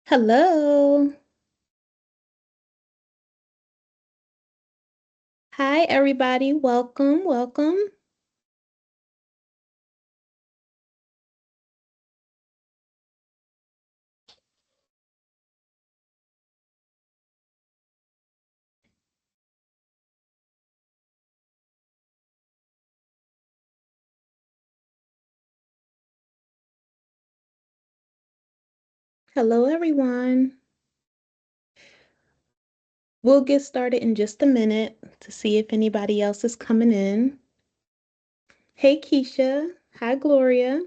Hello. Hi, everybody. Welcome, welcome. Hello, everyone. We'll get started in just a minute to see if anybody else is coming in. Hey, Keisha. Hi, Gloria.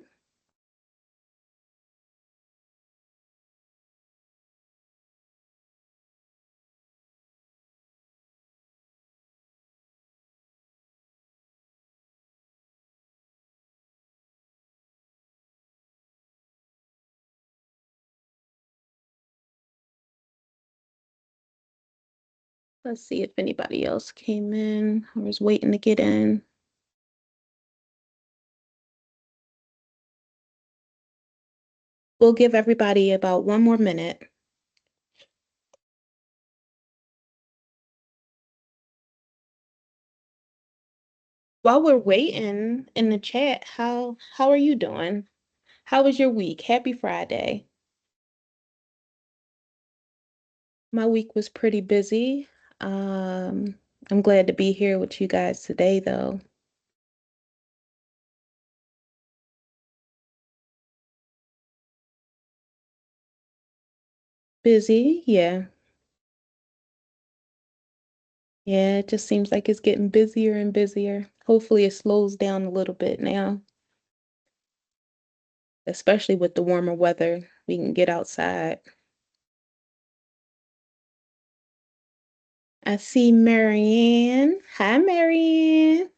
Let's see if anybody else came in. I was waiting to get in. We'll give everybody about one more minute. While we're waiting in the chat, how are you doing? How was your week? Happy Friday. My week was pretty busy. Um, I'm glad to be here with you guys today, though. Busy, yeah. Yeah, it just seems like it's getting busier and busier. Hopefully it slows down a little bit now, especially with the warmer weather. We can get outside. I see Marianne. Hi, Marianne.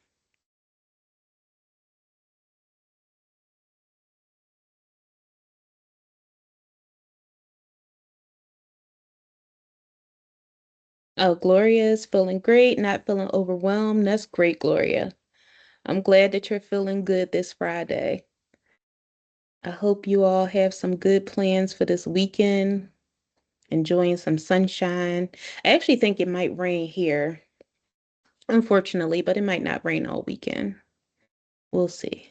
Oh, Gloria is feeling great, not feeling overwhelmed. That's great, Gloria. I'm glad that you're feeling good this Friday. I hope you all have some good plans for this weekend, enjoying some sunshine. I actually think it might rain here, unfortunately, but it might not rain all weekend. We'll see.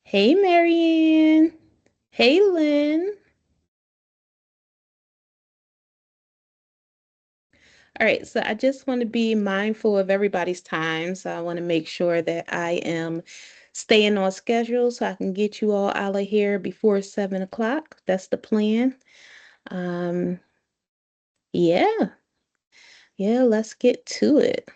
Hey, Marianne. Hey, Lynn. All right, so I just want to be mindful of everybody's time. So I want to make sure that I am staying on schedule so I can get you all out of here before 7 o'clock. That's the plan. Um, yeah, yeah, let's get to it.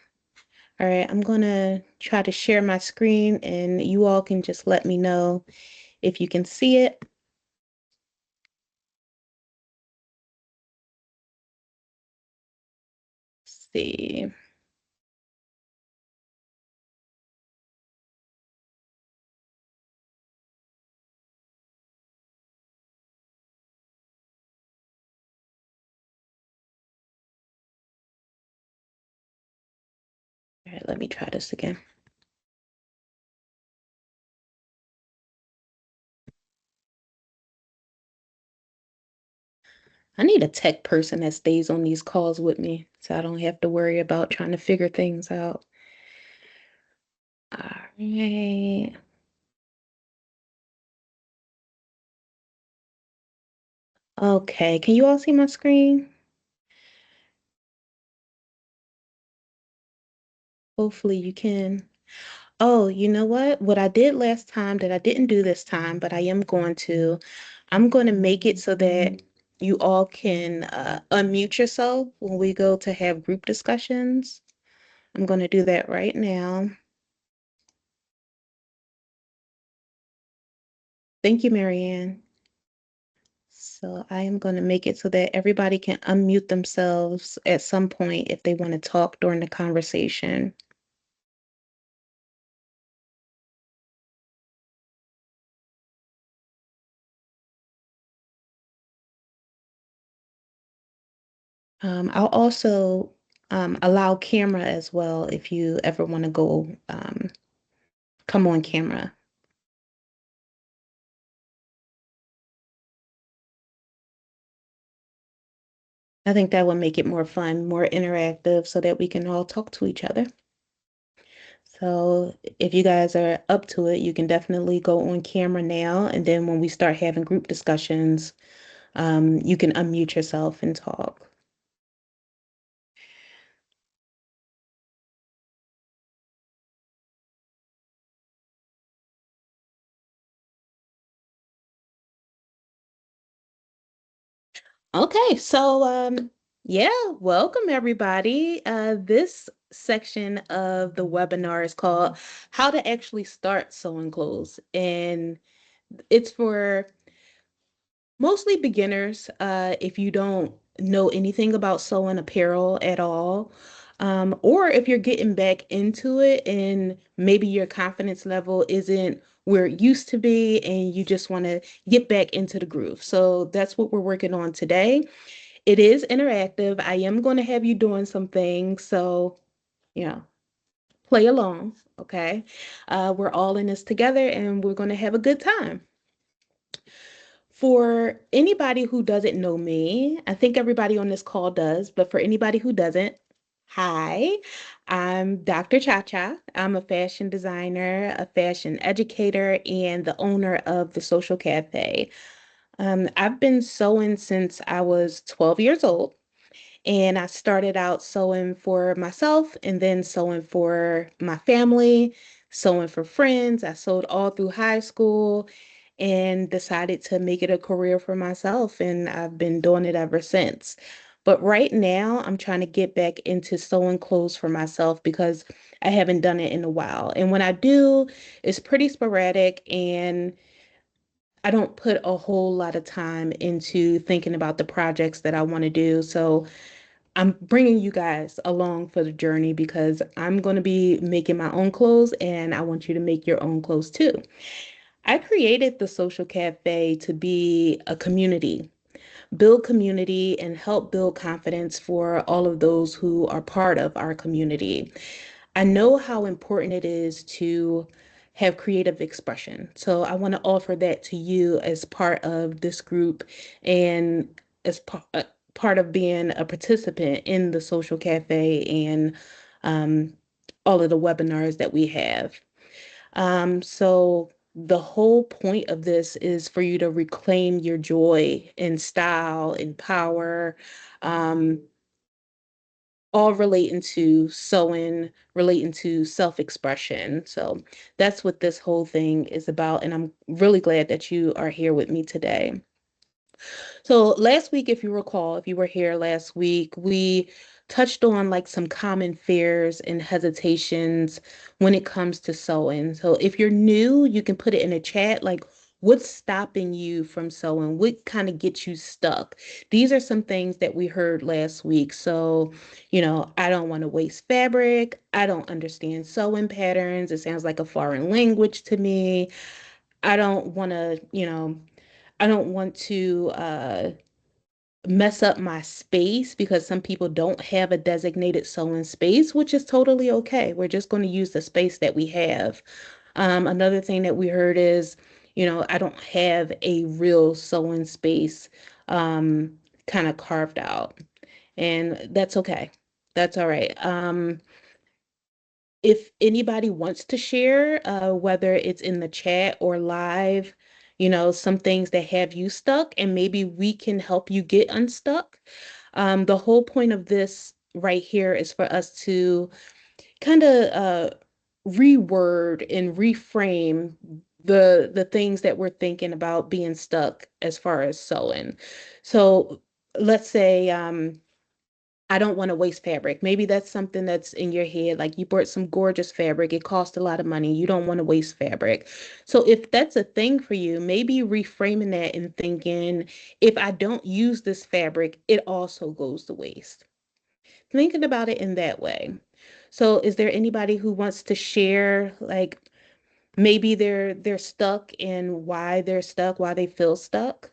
All right, I'm gonna try to share my screen and you all can just let me know if you can see it. Let's see. All right, let me try this again. I need a tech person that stays on these calls with me so I don't have to worry about trying to figure things out. All right. Okay, can you all see my screen? Hopefully you can. Oh, you know what? What I did last time that I didn't do this time, but I am going to, I'm going to make it so that you all can unmute yourself when we go to have group discussions. I'm going to do that right now. Thank you, Marianne. So I am going to make it so that everybody can unmute themselves at some point if they want to talk during the conversation. I'll also allow camera as well if you ever want to go come on camera. I think that would make it more fun, more interactive, so that we can all talk to each other. So if you guys are up to it, you can definitely go on camera now. And then when we start having group discussions, you can unmute yourself and talk. Okay, so yeah, welcome everybody. This section of the webinar is called How to Actually Start Sewing Clothes. And it's for mostly beginners, if you don't know anything about sewing apparel at all, or if you're getting back into it and maybe your confidence level isn't where it used to be and you just want to get back into the groove. So that's what we're working on today. It is interactive. I am going to have you doing some things. So, you know, play along. Okay. We're all in this together and we're going to have a good time. For anybody who doesn't know me, I think everybody on this call does, but for anybody who doesn't, hi, I'm Dr. Cha. I'm a fashion designer, a fashion educator, and the owner of the SEWcial Cafe. I've been sewing since I was 12 years old. And I started out sewing for myself and then sewing for my family, sewing for friends. I sewed all through high school and decided to make it a career for myself. And I've been doing it ever since. But right now, I'm trying to get back into sewing clothes for myself because I haven't done it in a while. And when I do, it's pretty sporadic and I don't put a whole lot of time into thinking about the projects that I want to do. So I'm bringing you guys along for the journey because I'm going to be making my own clothes and I want you to make your own clothes too. I created the SEWcial Cafe to be a community, build community and help build confidence for all of those who are part of our community. I know how important it is to have creative expression. So I want to offer that to you as part of this group and as part of being a participant in the SEWcial Cafe and um, all of the webinars that we have. So the whole point of this is for you to reclaim your joy in style and power, um, all relating to sewing, relating to self-expression. So that's what this whole thing is about. And I'm really glad that you are here with me today. So last week, if you recall, if you were here last week, we touched on like some common fears and hesitations when it comes to sewing. So if you're new, you can put it in a chat, like what's stopping you from sewing? What kind of gets you stuck? These are some things that we heard last week. So, I don't want to waste fabric. I don't understand sewing patterns. It sounds like a foreign language to me. I don't want to, I don't want to mess up my space because some people don't have a designated sewing space, which is totally okay. We're just going to use the space that we have. Another thing that we heard is, I don't have a real sewing space kind of carved out, and that's okay. That's all right. If anybody wants to share, whether it's in the chat or live, some things that have you stuck, and maybe we can help you get unstuck. The whole point of this right here is for us to kind of reword and reframe the things that we're thinking about being stuck as far as sewing. So let's say I don't want to waste fabric. Maybe that's something that's in your head. Like you bought some gorgeous fabric, it cost a lot of money. You don't want to waste fabric. So if that's a thing for you, maybe reframing that and thinking, if I don't use this fabric, it also goes to waste. Thinking about it in that way. So is there anybody who wants to share, like maybe they're stuck and why they're stuck, why they feel stuck?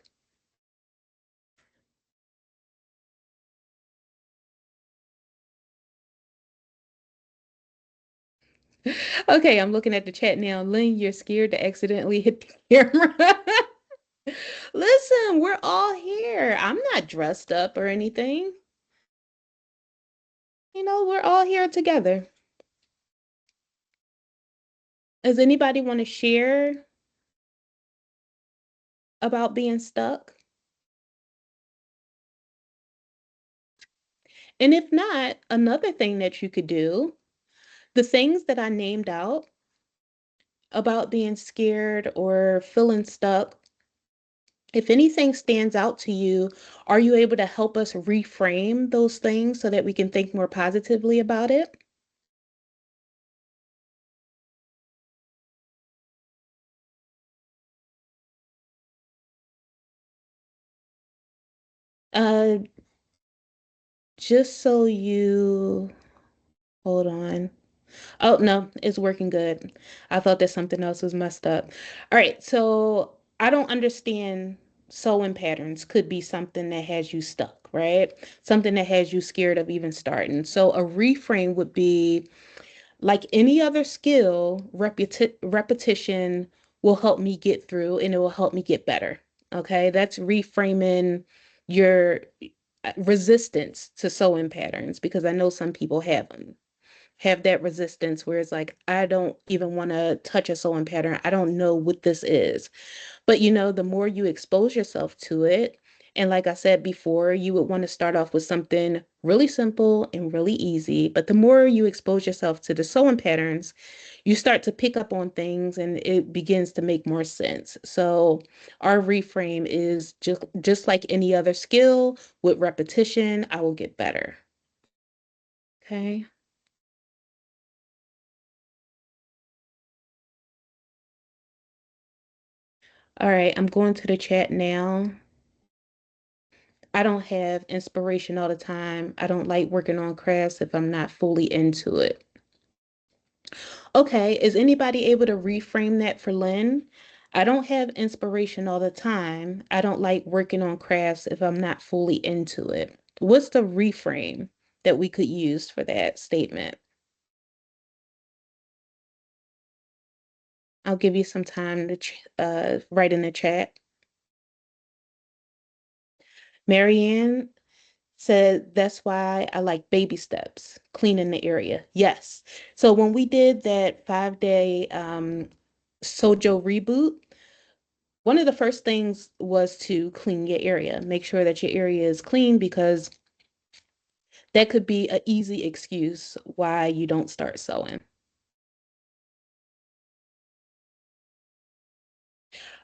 Okay, I'm looking at the chat now. Lynn, you're scared to accidentally hit the camera. Listen, we're all here. I'm not dressed up or anything. We're all here together. Does anybody want to share about being stuck? And if not, another thing that you could do, the things that I named out about being scared or feeling stuck, if anything stands out to you, are you able to help us reframe those things so that we can think more positively about it? Uh, just so you hold on. Oh, no, it's working good. I thought that something else was messed up. All right, so I don't understand sewing patterns could be something that has you stuck, right? Something that has you scared of even starting. So a reframe would be like any other skill, repetition will help me get through and it will help me get better. Okay, that's reframing your resistance to sewing patterns because I know some people have them, have that resistance where it's like, I don't even want to touch a sewing pattern. I don't know what this is. But the more you expose yourself to it, and like I said before, you would want to start off with something really simple and really easy. But the more you expose yourself to the sewing patterns, you start to pick up on things and it begins to make more sense. So our reframe is just like any other skill with repetition, I will get better. Okay. All right, I'm going to the chat now. I don't have inspiration all the time. I don't like working on crafts if I'm not fully into it. Okay, is anybody able to reframe that for Lynn? I don't have inspiration all the time. I don't like working on crafts if I'm not fully into it. What's the reframe that we could use for that statement? I'll give you some time to write in the chat. Marianne said that's why I like baby steps, cleaning the area. Yes. So when we did that 5 day Sojo reboot, one of the first things was to clean your area. Make sure that your area is clean because that could be an easy excuse why you don't start sewing.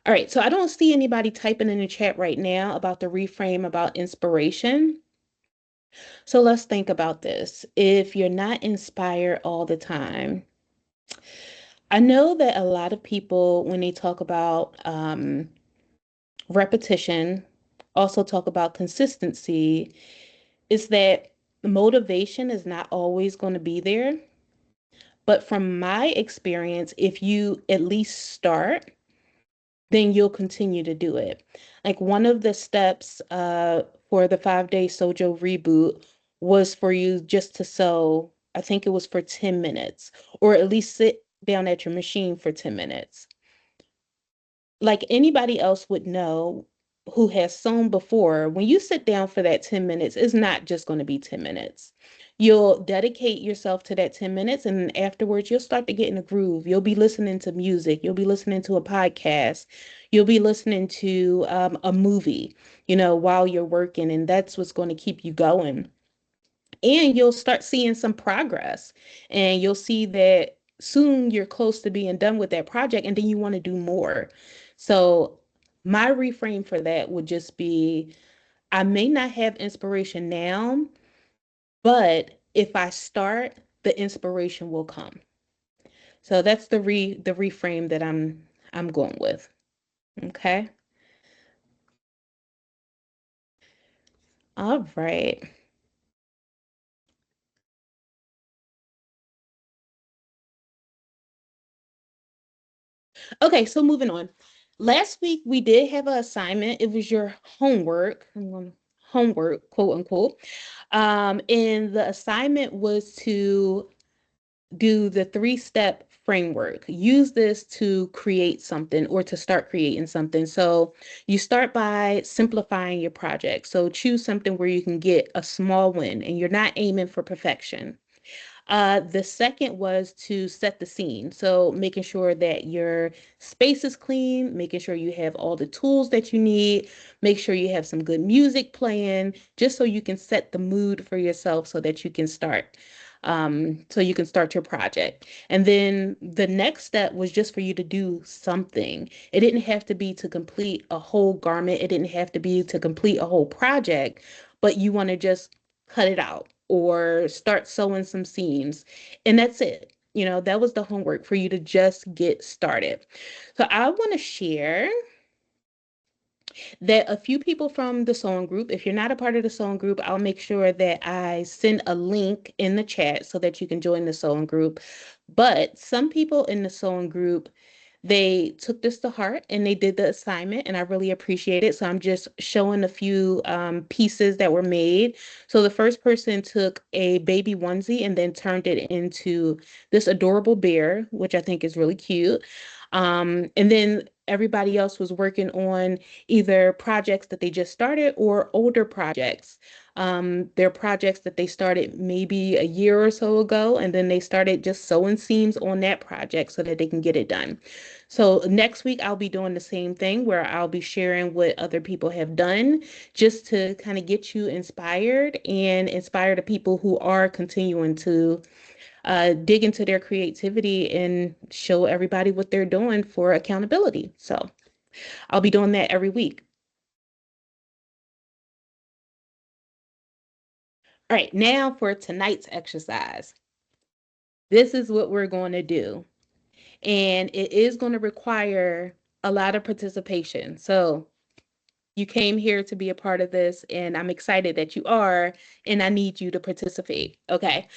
All right, so I don't see anybody typing in the chat right now about the reframe about inspiration. So let's think about this. If you're not inspired all the time, I know that a lot of people, when they talk about repetition, also talk about consistency, is that motivation is not always going to be there. But from my experience, if you at least start, then you'll continue to do it. Like one of the steps for the 5 day Sojo reboot was for you just to sew, I think it was for 10 minutes, or at least sit down at your machine for 10 minutes. Like anybody else would know who has sewn before, when you sit down for that 10 minutes, it's not just going to be 10 minutes. You'll dedicate yourself to that 10 minutes, and afterwards, you'll start to get in a groove. You'll be listening to music, you'll be listening to a podcast, you'll be listening to a movie, while you're working, and that's what's going to keep you going, and you'll start seeing some progress and you'll see that soon you're close to being done with that project and then you want to do more. So my reframe for that would just be, I may not have inspiration now, but if I start, the inspiration will come. So that's the reframe that I'm going with. Okay. All right. Okay, so moving on. Last week we did have an assignment. It was your homework. Homework, quote unquote. And the assignment was to do the three-step framework. Use this to create something or to start creating something. So you start by simplifying your project. So choose something where you can get a small win and you're not aiming for perfection. The second was to set the scene. So making sure that your space is clean, making sure you have all the tools that you need, make sure you have some good music playing, just so you can set the mood for yourself so that you can start. So you can start your project. And then the next step was just for you to do something. It didn't have to be to complete a whole garment. It didn't have to be to complete a whole project, but you want to just cut it out or start sewing some seams. And that's it. That was the homework for you to just get started. So I want to share that a few people from the sewing group, if you're not a part of the sewing group, I'll make sure that I send a link in the chat so that you can join the sewing group. But some people in the sewing group, they took this to heart and they did the assignment, and I really appreciate it. So I'm just showing a few pieces that were made. So the first person took a baby onesie and then turned it into this adorable bear, which I think is really cute. And then everybody else was working on either projects that they just started or older projects. They're projects that they started maybe a year or so ago, and then they started just sewing seams on that project so that they can get it done. So next week, I'll be doing the same thing where I'll be sharing what other people have done just to kind of get you inspired and inspire the people who are continuing to dig into their creativity and show everybody what they're doing for accountability. So I'll be doing that every week. All right, now for tonight's exercise. This is what we're going to do. And it is going to require a lot of participation. So you came here to be a part of this, and I'm excited that you are, and I need you to participate. Okay.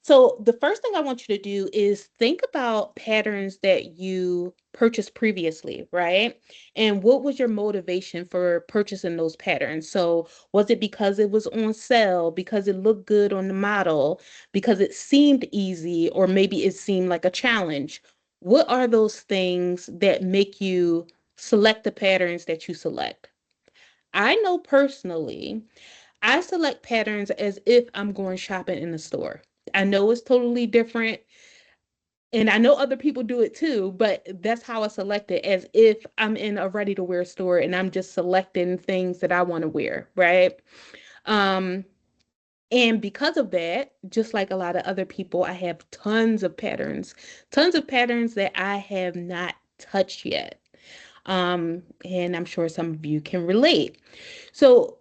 So the first thing I want you to do is think about patterns that you purchased previously, right? And what was your motivation for purchasing those patterns? So was it because it was on sale, because it looked good on the model, because it seemed easy, or maybe it seemed like a challenge? What are those things that make you select the patterns that you select? I know personally, I select patterns as if I'm going shopping in the store. I know it's totally different, and I know other people do it too, but that's how I select it, as if I'm in a ready to wear store and I'm just selecting things that I want to wear, right? Um, and because of that, just like a lot of other people, I have tons of patterns that I have not touched yet. And I'm sure some of you can relate. So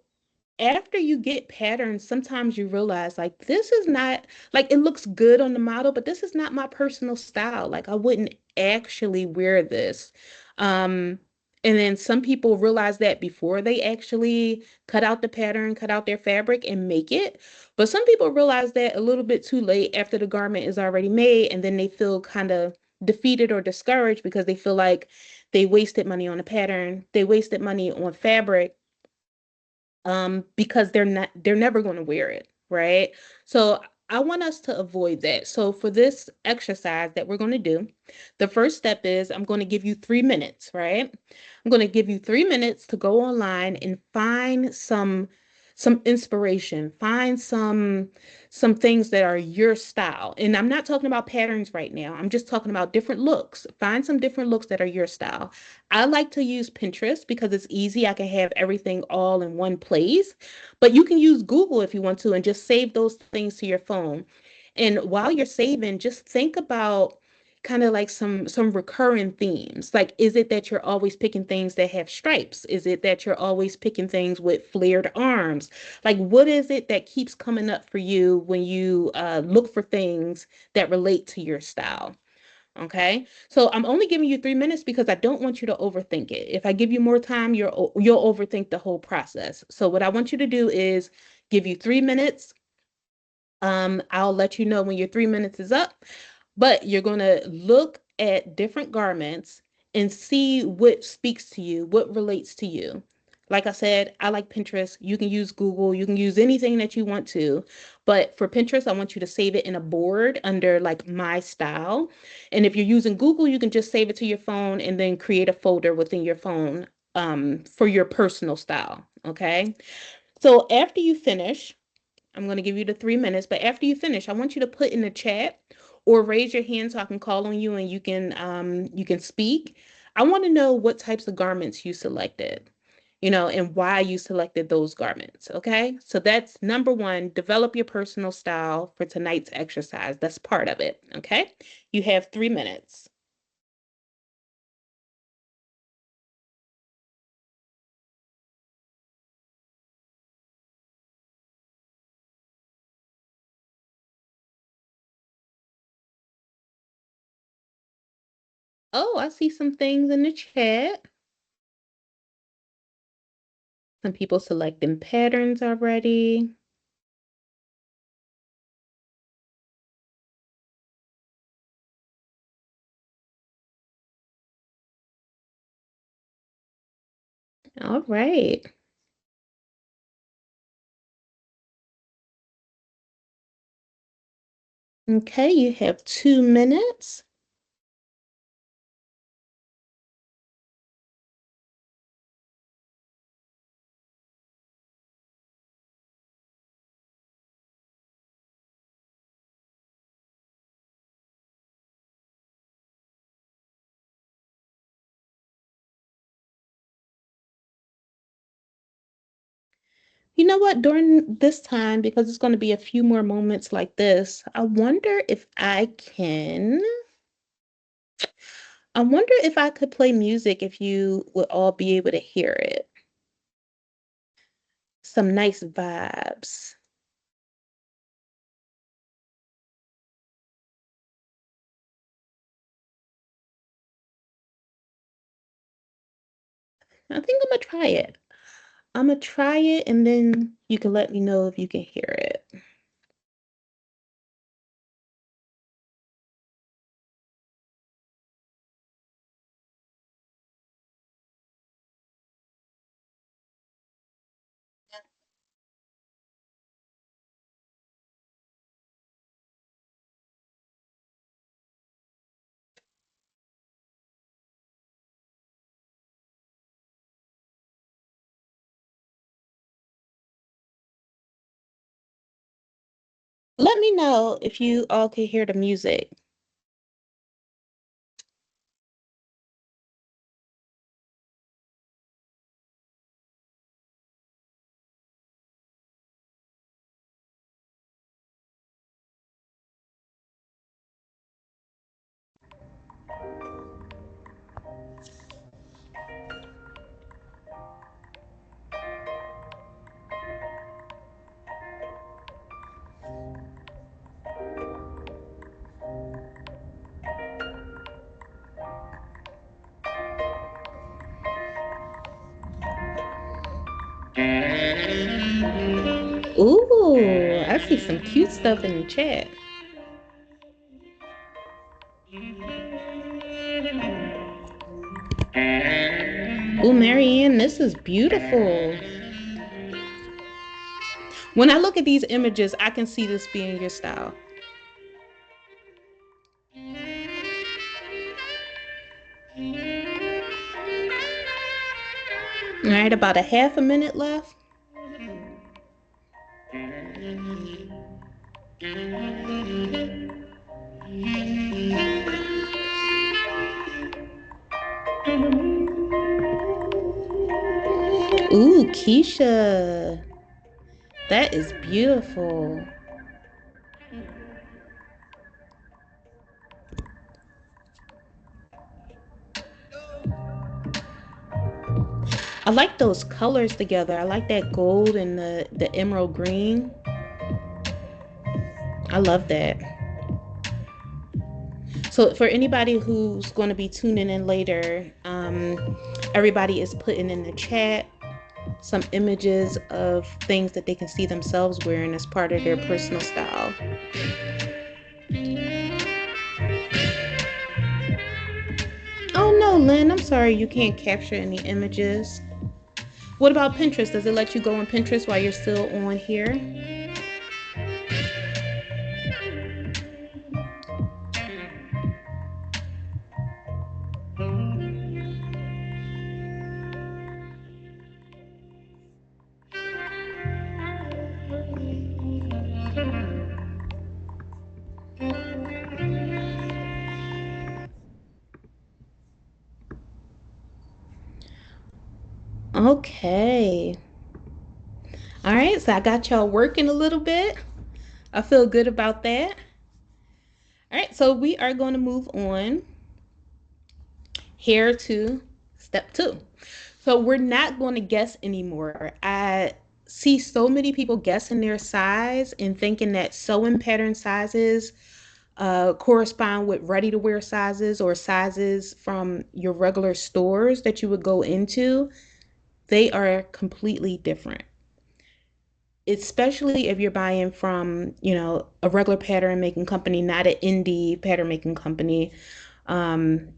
after you get patterns, sometimes you realize like this is not, like, it looks good on the model, but this is not my personal style. Like I wouldn't actually wear this. Um, and then some people realize that before they actually cut out the pattern, cut out their fabric and make it. But some people realize that a little bit too late after the garment is already made, and then they feel kind of defeated or discouraged because they feel like they wasted money on a pattern, they wasted money on fabric, because they're never going to wear it, right? So I want us to avoid that. So for this exercise that we're going to do, the first step is I'm going to give you 3 minutes, right? I'm going to give you 3 minutes to go online and find some inspiration, find some things that are your style. And I'm not talking about patterns right now. I'm just talking about different looks. Find some different looks that are your style. I like to use Pinterest because it's easy. I can have everything all in one place. But you can use Google if you want to and just save those things to your phone. And while you're saving, just think about kind of like some recurring themes. Like, is it that you're always picking things that have stripes? Is it that you're always picking things with flared arms? Like, what is it that keeps coming up for you when you look for things that relate to your style? Okay. So I'm only giving you 3 minutes because I don't want you to overthink it. If I give you more time, you'll overthink the whole process. So what I want you to do is give you 3 minutes. I'll let you know when your 3 minutes is up, but you're going to look at different garments and see what speaks to you, what relates to you. Like I said, I like Pinterest. You can use Google, you can use anything that you want to. But for Pinterest, I want you to save it in a board under like my style. And if you're using Google, you can just save it to your phone and then create a folder within your phone for your personal style. Okay. So after you finish, I'm going to give you the 3 minutes, but after you finish, I want you to put in the chat or raise your hand so I can call on you and you can speak. I want to know what types of garments you selected, and why you selected those garments. Okay. So that's number one, develop your personal style for tonight's exercise. That's part of it. Okay. You have 3 minutes. Oh, I see some things in the chat. Some people selecting patterns already. All right. Okay, you have 2 minutes. You know what? During this time, because it's going to be a few more moments like this, I wonder if I could play music if you would all be able to hear it. Some nice vibes. I think I'm gonna try it. I'm gonna try it and then you can let me know if you can hear it. Let me know if you all can hear the music. Ooh, I see some cute stuff in the chat. Ooh, Marianne, this is beautiful. When I look at these images, I can see this being your style. All right, about a half a minute left. Ooh, Keisha. That is beautiful. I like those colors together. I like that gold and the emerald green. I love that. So for anybody who's going to be tuning in later, everybody is putting in the chat some images of things that they can see themselves wearing as part of their personal style. Oh no, Lynn, I'm sorry you can't capture any images. What about Pinterest? Does it let you go on Pinterest while you're still on here? Okay. All right, so I got y'all working a little bit. I feel good about that. All right, so we are going to move on here to step two. So we're not going to guess anymore. I see so many people guessing their size and thinking that sewing pattern sizes correspond with ready to wear sizes or sizes from your regular stores that you would go into. They are completely different, especially if you're buying from, a regular pattern making company, not an indie pattern making company. Um,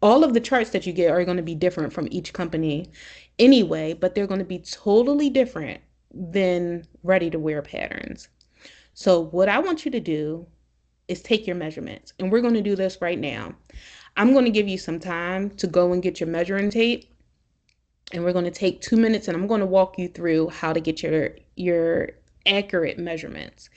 all of the charts that you get are going to be different from each company anyway, but they're going to be totally different than ready to wear patterns. So, what I want you to do is take your measurements, and we're going to do this right now. I'm going to give you some time to go and get your measuring tape, and we're going to take 2 minutes, and I'm going to walk you through how to get your accurate measurements.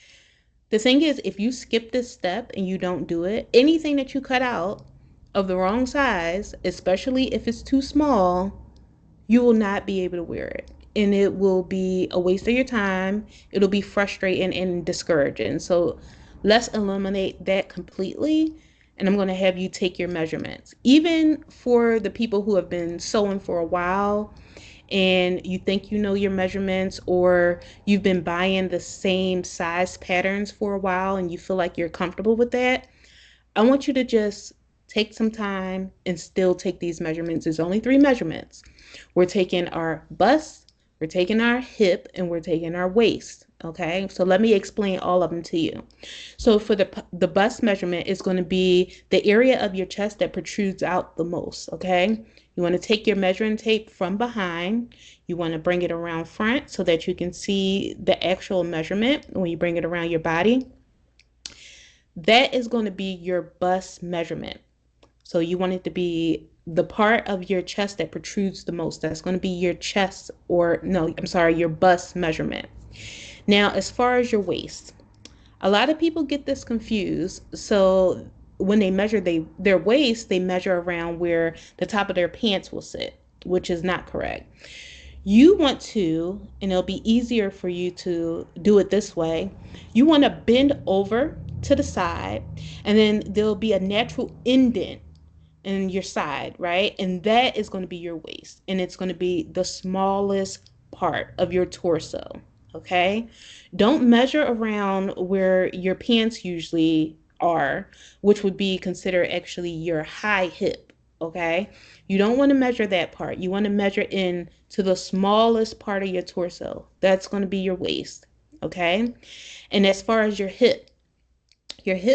The thing is, if you skip this step and you don't do it, anything that you cut out of the wrong size, especially if it's too small, you will not be able to wear it. And it will be a waste of your time. It'll be frustrating and discouraging. So let's eliminate that completely. And I'm going to have you take your measurements. Even for the people who have been sewing for a while and you think you know your measurements, or you've been buying the same size patterns for a while and you feel like you're comfortable with that, I want you to just take some time and still take these measurements. There's only 3 measurements. We're taking our bust, we're taking our hip, and we're taking our waist. Okay, so let me explain all of them to you. So for the bust measurement, is going to be the area of your chest that protrudes out the most. Okay, you want to take your measuring tape from behind. You want to bring it around front so that you can see the actual measurement when you bring it around your body. That is going to be your bust measurement. So you want it to be the part of your chest that protrudes the most. That's going to be your chest, or no, I'm sorry, your bust measurement. Now, as far as your waist, a lot of people get this confused. So when they measure their waist, they measure around where the top of their pants will sit, which is not correct. You want to, and it'll be easier for you to do it this way, you want to bend over to the side, and then there'll be a natural indent in your side, right? And that is going to be your waist, and it's going to be the smallest part of your torso. Okay, don't measure around where your pants usually are, which would be considered actually your high hip. Okay, you don't want to measure that part. You want to measure in to the smallest part of your torso. That's going to be your waist. Okay, and as far as your hip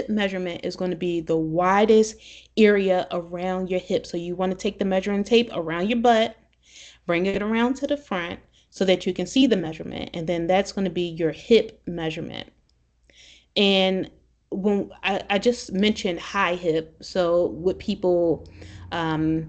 measurement is going to be the widest area around your hip. So you want to take the measuring tape around your butt, bring it around to the front so that you can see the measurement. And then that's going to be your hip measurement. And when I just mentioned high hip, so what people kind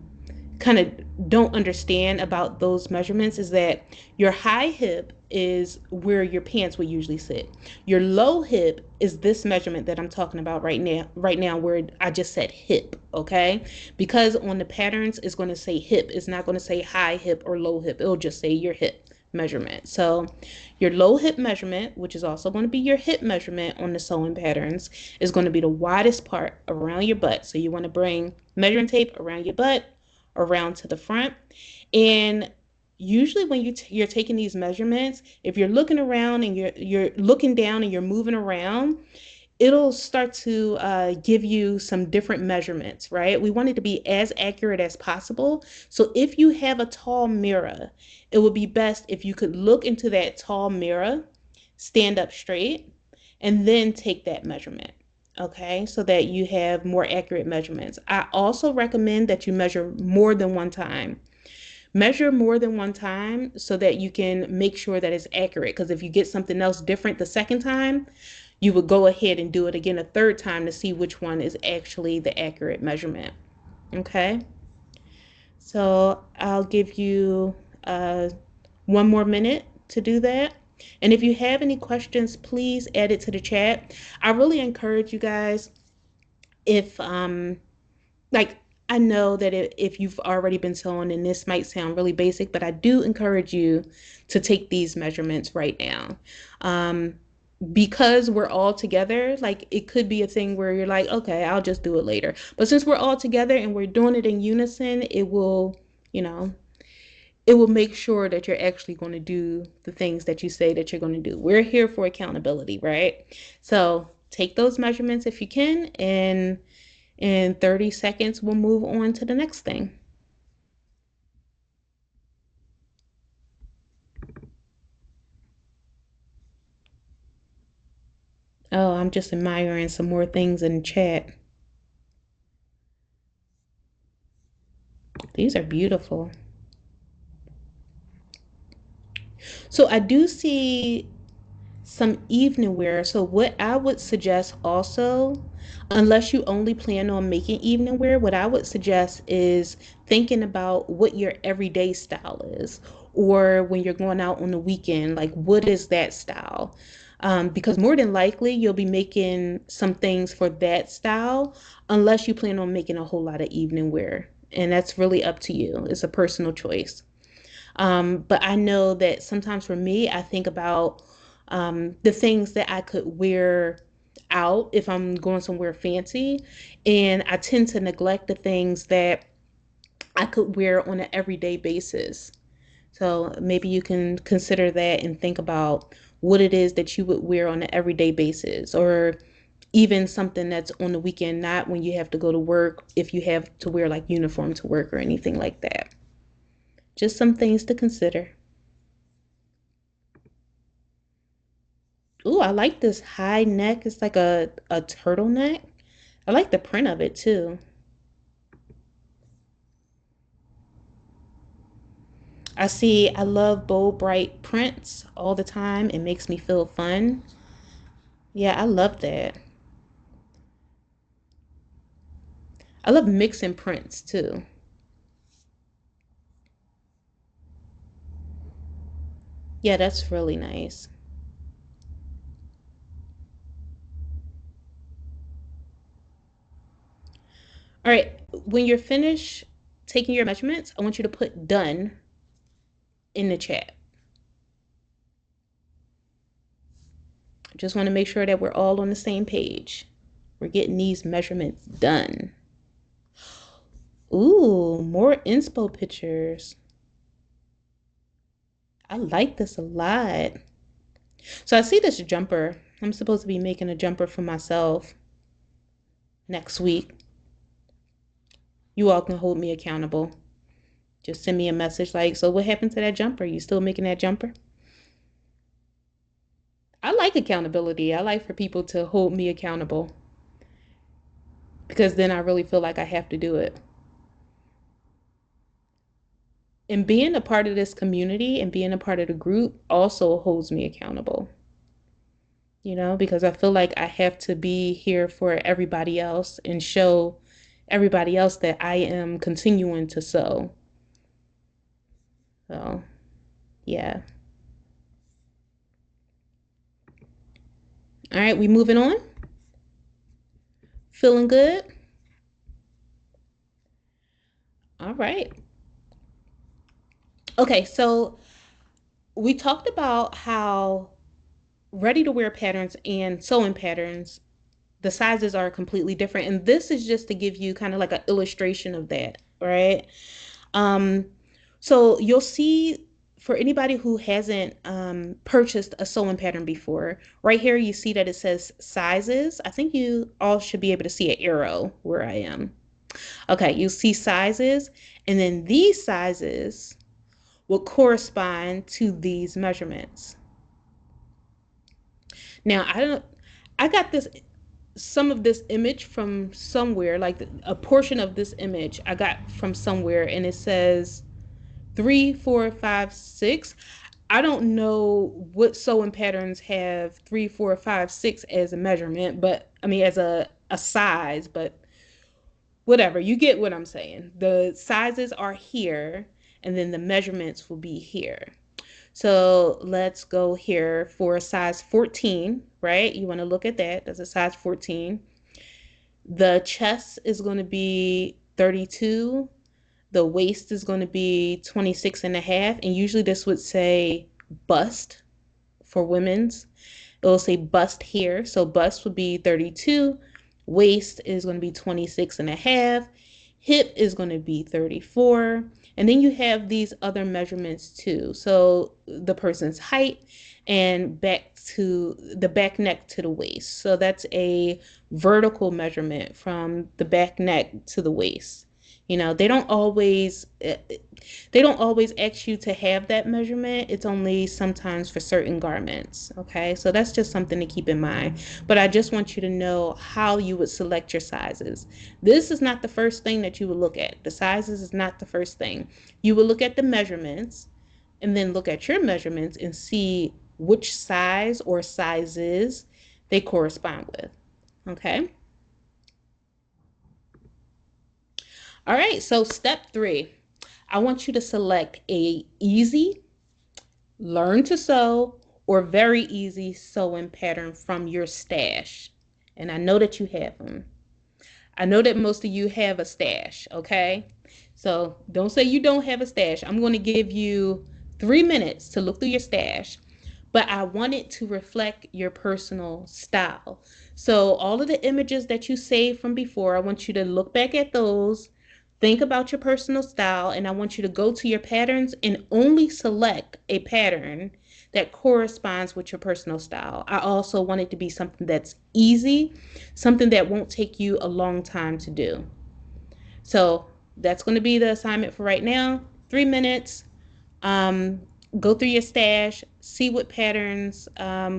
of don't understand about those measurements is that your high hip is where your pants would usually sit. Your low hip is this measurement that I'm talking about right now where I just said hip, okay? Because on the patterns it's going to say hip. It's not going to say high hip or low hip. It'll just say your hip measurement. So your low hip measurement, which is also going to be your hip measurement on the sewing patterns, is going to be the widest part around your butt. So you want to bring measuring tape around your butt, around to the front. And usually when you're taking these measurements, if you're looking around and you're looking down and you're moving around, it'll start to give you some different measurements, right? We want it to be as accurate as possible. So if you have a tall mirror, it would be best if you could look into that tall mirror, stand up straight, and then take that measurement. Okay, so that you have more accurate measurements. I also recommend that you measure more than one time, Measure more than one time so that you can make sure that it's accurate. Because if you get something else different the second time, you would go ahead and do it again a third time to see which one is actually the accurate measurement. Okay, so I'll give you uh, 1 more minute to do that. And if you have any questions, please add it to the chat. I really encourage you guys, if like, I know that if you've already been sewing, and this might sound really basic, but I do encourage you to take these measurements right now. Um, because we're all together, like, it could be a thing where you're like, okay, I'll just do it later. But since we're all together and we're doing it in unison, it will, you know, it will make sure that you're actually going to do the things that you say that you're going to do. We're here for accountability, right? So take those measurements if you can, and in 30 seconds, we'll move on to the next thing. Oh, I'm just admiring some more things in chat. These are beautiful. So I do see some evening wear. So what I would suggest also, unless you only plan on making evening wear, what I would suggest is thinking about what your everyday style is, or when you're going out on the weekend, like, what is that style? Because more than likely you'll be making some things for that style, unless you plan on making a whole lot of evening wear. And that's really up to you. It's a personal choice. But I know that sometimes for me, I think about the things that I could wear out if I'm going somewhere fancy. And I tend to neglect the things that I could wear on an everyday basis. So maybe you can consider that and think about what it is that you would wear on an everyday basis, or even something that's on the weekend, not when you have to go to work, if you have to wear like uniform to work or anything like that. Just some things to consider. Ooh, I like this high neck. It's like a turtleneck. I like the print of it too. I love bold, bright prints all the time. It makes me feel fun. Yeah, I love that. I love mixing prints too. Yeah, that's really nice. All right, when you're finished taking your measurements, I want you to put done in the chat. Just want to make sure that we're all on the same page. We're getting these measurements done. Ooh, more inspo pictures. I like this a lot. So I see this jumper. I'm supposed to be making a jumper for myself next week. You all can hold me accountable. Just send me a message like, so what happened to that jumper? You still making that jumper? I like accountability. I like for people to hold me accountable, because then I really feel like I have to do it. And being a part of this community and being a part of the group also holds me accountable, because I feel like I have to be here for everybody else and show everybody else that I am continuing to sew. So, yeah. All right, we moving on. Feeling good? All right. Okay, so we talked about how ready to wear patterns and sewing patterns, the sizes are completely different. And this is just to give you kind of like an illustration of that, right? Um, so you'll see, for anybody who hasn't purchased a sewing pattern before, right here you see that it says sizes. I think you all should be able to see an arrow where I am. Okay, you see sizes, and then these sizes will correspond to these measurements. Now, I got this, some of this image from somewhere, like a portion of this image I got from somewhere, and it says 3, 4, 5, 6. I don't know what sewing patterns have 3, 4, 5, 6 as a measurement, but I mean as a size, but whatever. You get what I'm saying. The sizes are here, and then the measurements will be here. So let's go here for a size 14, right? You want to look at that. That's a size 14. The chest is going to be 32. The waist is going to be 26 and a half. And usually this would say bust for women's. It'll say bust here. So bust would be 32. Waist is going to be 26 and a half. Hip is going to be 34. And then you have these other measurements too. So the person's height and back to the back neck to the waist. So that's a vertical measurement from the back neck to the waist. You know, they don't always ask you to have that measurement. It's only sometimes for certain garments. Okay, so that's just something to keep in mind. But I just want you to know how you would select your sizes. This is not the first thing that you would look at. The sizes is not the first thing. You will look at the measurements and then look at your measurements and see which size or sizes they correspond with. Okay. All right, so step 3. I want you to select a easy, learn to sew, or very easy sewing pattern from your stash. And I know that you have them. I know that most of you have a stash, okay? So don't say you don't have a stash. I'm going to give you 3 minutes to look through your stash, but I want it to reflect your personal style. So all of the images that you saved from before, I want you to look back at those, think about your personal style, and I want you to go to your patterns and only select a pattern that corresponds with your personal style. I also want it to be something that's easy, something that won't take you a long time to do. So that's going to be the assignment for right now. 3 minutes. Um, Go through your stash, see what patterns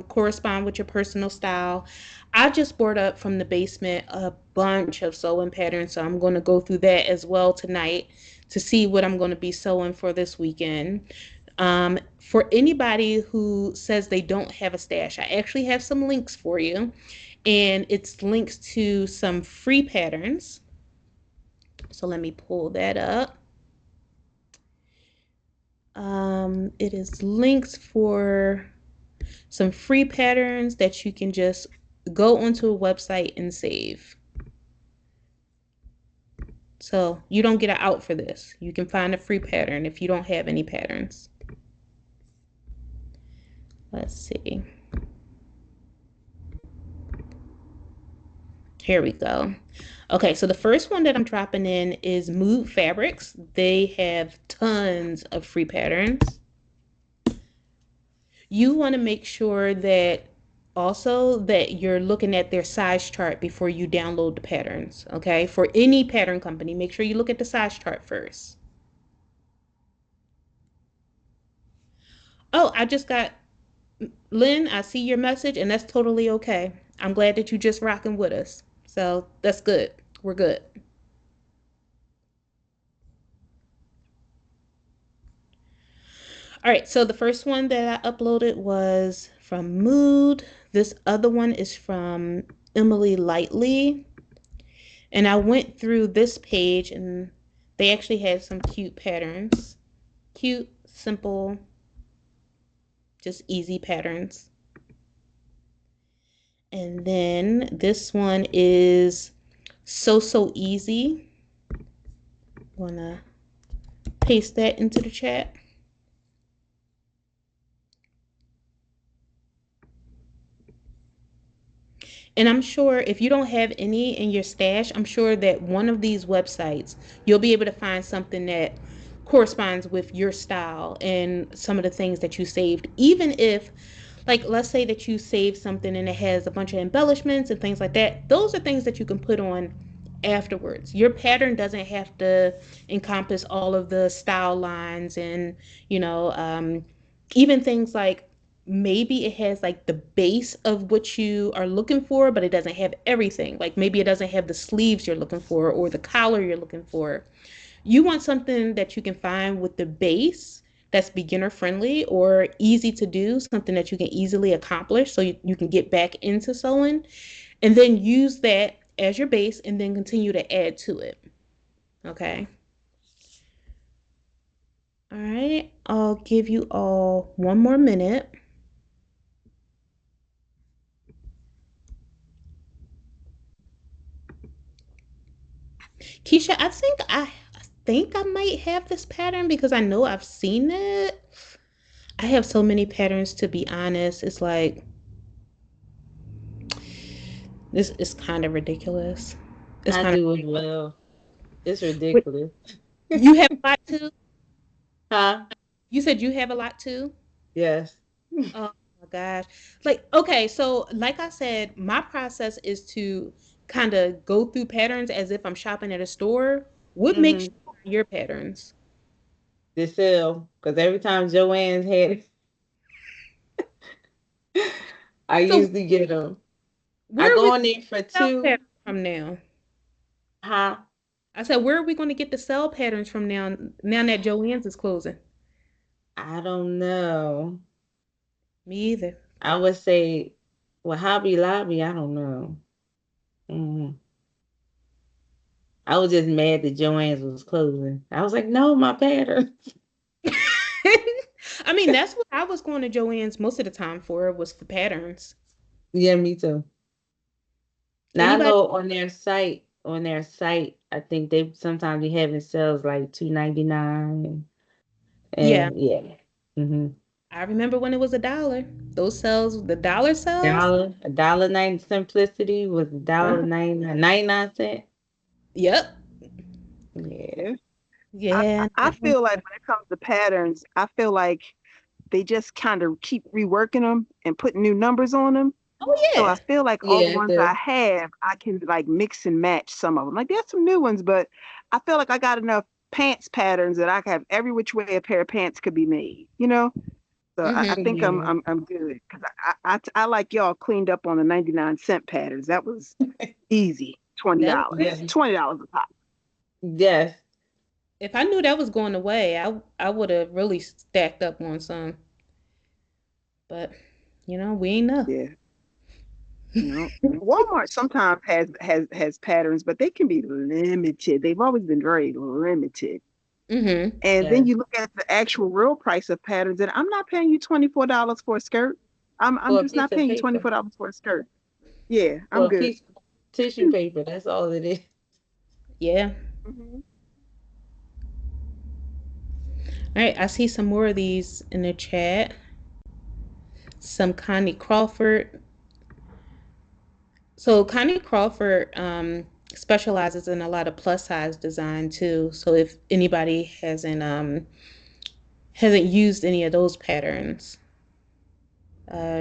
correspond with your personal style. I just brought up from the basement a bunch of sewing patterns, so I'm going to go through that as well tonight to see what I'm going to be sewing for this weekend. For anybody who says they don't have a stash, I actually have some links for you, and it's links to some free patterns. So let me pull that up. It is links for some free patterns that you can just go onto a website and save. So you don't get an out for this. You can find a free pattern if you don't have any patterns. Let's see. Here we go. Okay, so the first one that I'm dropping in is Mood Fabrics. They have tons of free patterns. You want to make sure that also that you're looking at their size chart before you download the patterns. Okay, for any pattern company, make sure you look at the size chart first. Oh, I just got Lynn, I see your message, and that's totally okay. I'm glad that you just rocking with us. So that's good. We're good. All right, so the first one that I uploaded was from Mood. This other one is from Emily Lightly. And I went through this page and they actually had some cute patterns. Cute, simple, just easy patterns. And then this one is So Easy. Wanna paste that into the chat. And I'm sure if you don't have any in your stash, I'm sure that one of these websites, you'll be able to find something that corresponds with your style and some of the things that you saved. Even if, like, let's say that you save something and it has a bunch of embellishments and things like that, those are things that you can put on afterwards. Your pattern doesn't have to encompass all of the style lines and, even things like maybe it has like the base of what you are looking for, but it doesn't have everything. Like maybe it doesn't have the sleeves you're looking for or the collar you're looking for. You want something that you can find with the base that's beginner friendly or easy to do, something that you can easily accomplish so you can get back into sewing and then use that as your base and then continue to add to it. Okay. All right. I'll give you all one more minute. Keisha, I think I might have this pattern because I know I've seen it. I have so many patterns to be honest. It's like this is kind of ridiculous. It's I kind of do as well. It's Wait, ridiculous. you have a lot too? Huh? You said you have a lot too? Yes. Oh my gosh. Like, okay, so like I said, my process is to kind of go through patterns as if I'm shopping at a store. What makes Mm-hmm. you buy your patterns? The sale. Because every time Joanne's had it, I So usually get them. I where are we go going in there for to sell two. patterns from now? Huh? I said, where are we going to get the sell patterns from now that Joann's is closing? I don't know. Me either. I would say, well, Hobby Lobby, I don't know. Mm. I was just mad that Joanne's was closing. I was like, no, my pattern. I mean, that's what I was going to Joann's most of the time for was for patterns. Yeah, me too. Now I Anybody? know on their site, I think they sometimes be having sales like 2.99. Yeah, And yeah. Mm-hmm. I remember when it was $1. Those cells, the dollar cells. A dollar 90 simplicity was a dollar Uh-huh. 99 cent. Yep. Yeah. Yeah. Yeah. I feel like when it comes to patterns, I feel like they just kind of keep reworking them and putting new numbers on them. Oh So I yeah. feel like all the Yeah, ones I the have, I can like mix and match some of them. Like there's some new ones, but I feel like I got enough pants patterns that I can have every which way a pair of pants could be made. So I Mm-hmm. think yeah. I'm good because I like y'all cleaned up on the 99 cent patterns. That was easy. Twenty That was dollars. Yeah. $20 a pop. Yes. if I knew that was going away, I would have really stacked up on some. But we ain't know. Yeah. Walmart sometimes has patterns, but they can be limited. They've always been very limited. Mm-hmm. And then Yes. you look at the actual real price of patterns, and I'm not paying you $24 for a skirt. I'm For a just piece not of paying you paper. $24 for a skirt. Yeah, For I'm a good. piece of tissue paper. That's all it is. Yeah. Hmm. All right. I see some more of these in the chat. Some Connie Crawford. So Connie Crawford specializes in a lot of plus size design too. So if anybody hasn't used any of those patterns,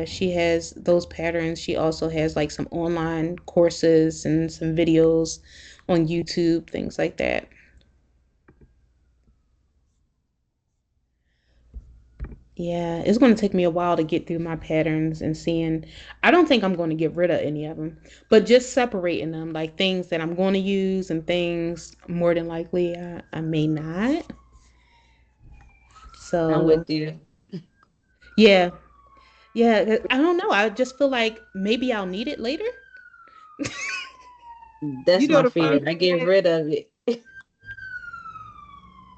she has those patterns. She also has like some online courses and some videos on YouTube, things like that. Yeah, it's going to take me a while to get through my patterns and seeing. I don't think I'm going to get rid of any of them, but just separating them, like things that I'm going to use and things more than likely I may not. I'm So, with you. yeah, yeah, I don't know. I just feel like maybe I'll need it later. That's You know my the funny fear. I thing get is, rid of it.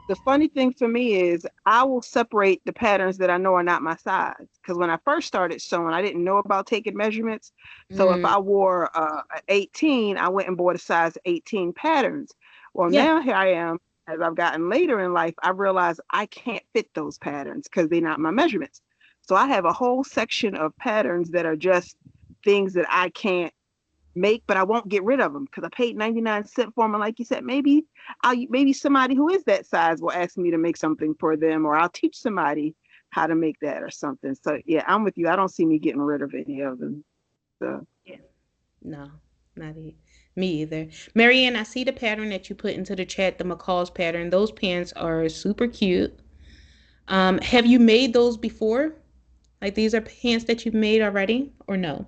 the funny thing for me is I will separate the patterns that I know are not my size. Because when I first started sewing, I didn't know about taking measurements. So if Mm, I wore an 18, I went and bought a size 18 patterns. Well, yeah. now here I am. As I've gotten later in life, I realize I can't fit those patterns because they're not my measurements. So I have a whole section of patterns that are just things that I can't make, but I won't get rid of them because I paid 99 cents for them. And like you said, maybe somebody who is that size will ask me to make something for them, or I'll teach somebody how to make that or something. So yeah, I'm with you. I don't see me getting rid of any of them. So Yeah. No, not me either. Marianne, I see the pattern that you put into the chat, the McCall's pattern. Those pants are super cute. Have you made those before? Like these are pants that you've made already, or no?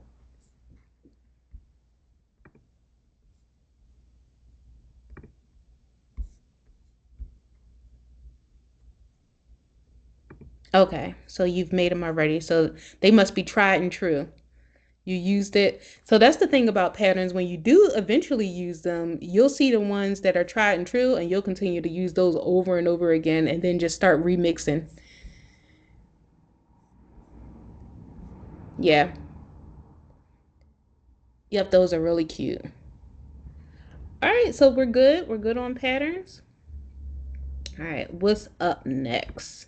Okay, so you've made them already. So they must be tried and true. You used it. So that's the thing about patterns. When you do eventually use them, you'll see the ones that are tried and true, and you'll continue to use those over and over again, and then just start remixing. Yeah. Yep, those are really cute. All right, so we're good. We're good on patterns. All right, what's up next?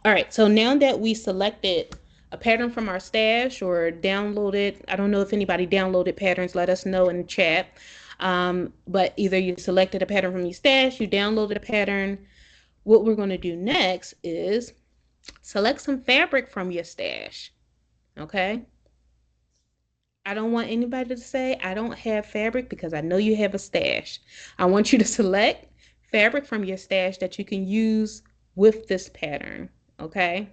All right, so now that we selected a pattern from our stash or downloaded, I don't know if anybody downloaded patterns, let us know in the chat. But either you selected a pattern from your stash, you downloaded a pattern. What we're going to do next is select some fabric from your stash. Okay. I don't want anybody to say I don't have fabric because I know you have a stash. I want you to select fabric from your stash that you can use with this pattern. Okay.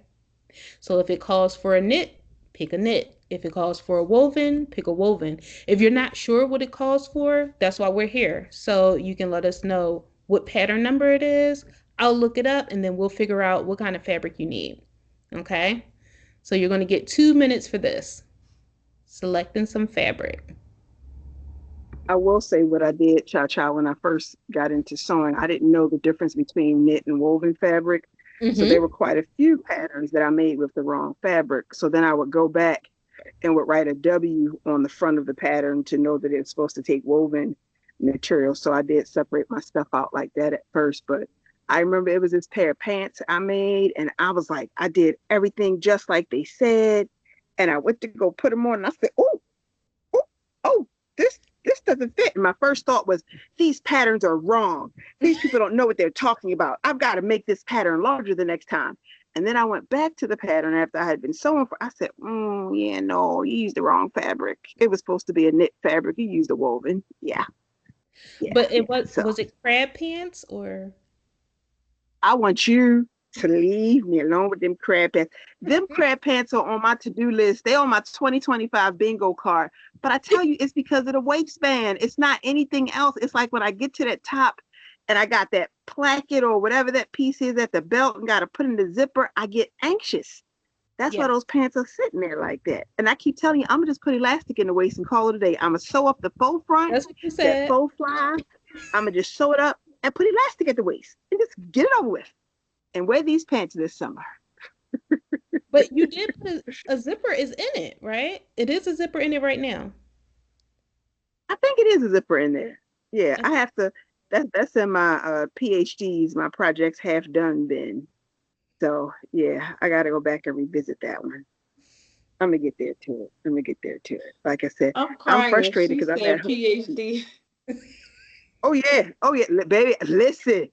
So if it calls for a knit, pick a knit. If it calls for a woven, pick a woven. If you're not sure what it calls for, that's why we're here. So you can let us know what pattern number it is. I'll look it up and then we'll figure out what kind of fabric you need. Okay? So you're going to get 2 minutes for this. Selecting some fabric. I will say what I did, Cha Cha, when I first got into sewing. I didn't know the difference between knit and woven fabric. So there Mm-hmm. were quite a few patterns that I made with the wrong fabric. So then I would go back and would write a W on the front of the pattern to know that it was supposed to take woven material. So I did separate my stuff out like that at first. But I remember it was this pair of pants I made, and I was like, I did everything just like they said. And I went to go put them on, and I said, oh, oh, oh, this doesn't fit. And my first thought was, these patterns are wrong. These people don't know what they're talking about. I've got to make this pattern larger the next time. And then I went back to the pattern after I had been sewing for. I said, yeah, no, you used the wrong fabric. It was supposed to be a knit fabric. You used a woven. Yeah, yeah, But yeah. it So was it crab pants or I want you to leave me alone with them crab pants. Them crab pants are on my to-do list. They're on my 2025 bingo card. But I tell you, it's because of the waistband. It's not anything else. It's like when I get to that top and I got that placket or whatever that piece is at the belt and got to put in the zipper, I get anxious. That's why yeah. those pants are sitting there like that. And I keep telling you, I'm gonna just put elastic in the waist and call it a day. I'm gonna sew up the faux front, That's what you that said. faux fly. I'm gonna just sew it up and put elastic at the waist and just get it over with and wear these pants this summer. But you did put a zipper is in it, right? It is a zipper in it right now. I think it is a zipper in there. Yeah, I Okay. have to. That's in my PhDs, my projects half done bin. So yeah, I got to go back and revisit that one. I'm gonna get there to it. I'm gonna get there to it. Like I said, I'm I'm crying. frustrated She because I've said had. PhD. Oh yeah, baby. Listen,